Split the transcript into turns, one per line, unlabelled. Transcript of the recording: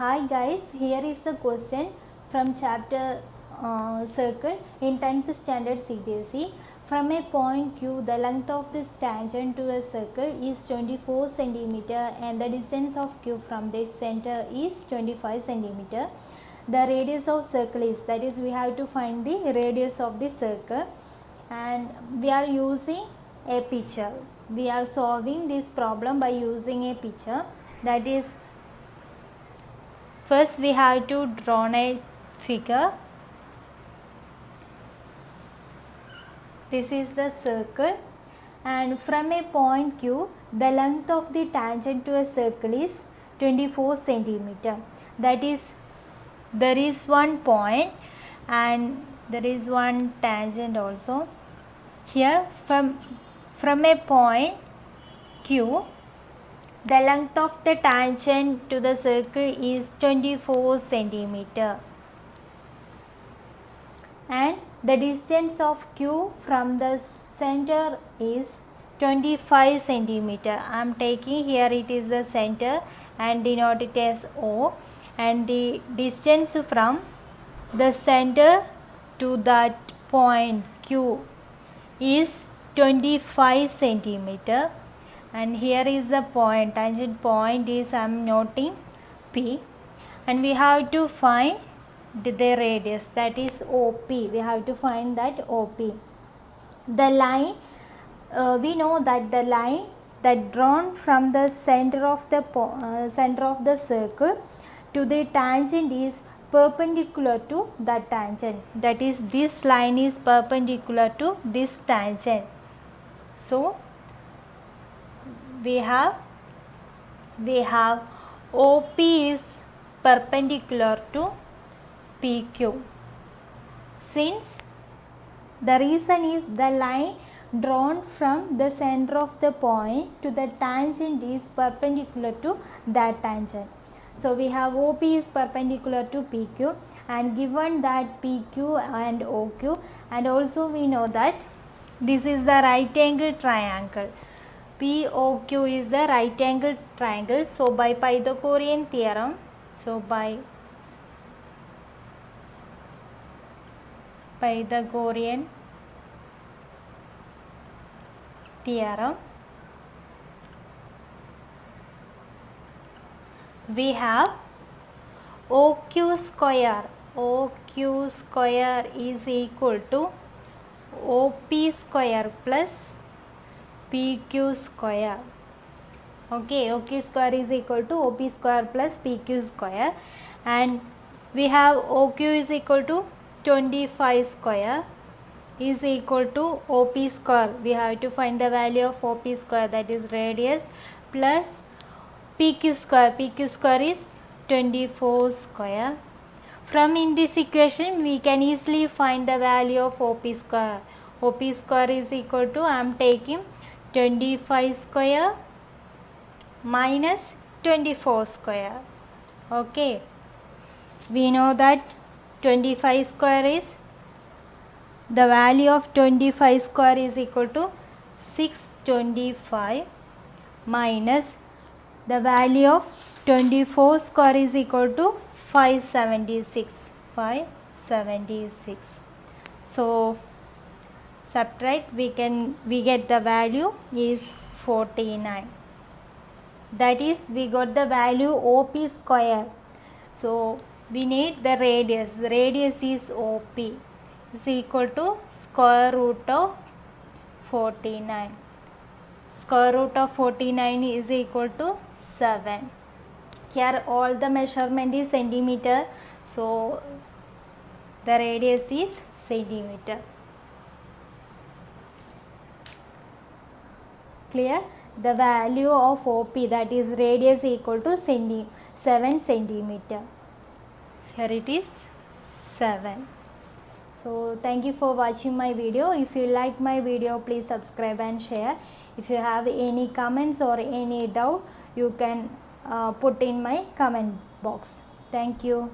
Hi guys, here is the question from chapter circle in 10th standard CBSE. From a point Q, the length of this tangent to a circle is 24 centimeter and the distance of Q from the center is 25 centimeter. The radius of circle is, that is we have to find the radius of the circle, and we are using a picture. We are solving this problem by using a picture, that is first we have to draw a figure. This is the circle, and from a point Q, the length of the tangent to a circle is 24 centimeter. That is, there is one point and there is one tangent also. Here from a point Q, the length of the tangent to the circle is 24 centimeter and the distance of Q from the center is 25 centimeter. I am taking here, it is the center and denote it as O, and the distance from the center to that point Q is 25 centimeter. And here is the point, tangent point is, I am noting P, and we have to find the radius, that is OP. We have to find that OP. The line, we know that the line that drawn from the center of the circle to the tangent is perpendicular to that tangent. That is, this line is perpendicular to this tangent. So we have OP is perpendicular to PQ. Since the reason is the line drawn from the center of the point to the tangent is perpendicular to that tangent. So we have OP is perpendicular to PQ, and given that PQ and OQ, and also we know that this is the right angle triangle. POQ is the right angle triangle. So by Pythagorean theorem, we have OQ square. OQ square is equal to OP square plus PQ square. Okay, OQ square is equal to OP square plus PQ square, and we have OQ is equal to 25 square is equal to OP square. We have to find the value of OP square, that is radius, plus PQ square. PQ square is 24 square. From in this equation we can easily find the value of OP square. OP square is equal to, I am taking 25 square minus 24 square. Okay, we know that 25 square is, the value of 25 square is equal to 625 minus the value of 24 square is equal to 576. So subtract, we get the value is 49. That is, we got the value OP square. So we need the radius. The radius is OP is equal to square root of 49. Square root of 49 is equal to 7. Here all the measurement is centimeter, so the radius is centimeter. Clear? The value of OP, that is radius, equal to 7 centimeter. Here it is 7. So thank you for watching my video. If you like my video, please subscribe and share. If you have any comments or any doubt, you can put in my comment box. Thank you.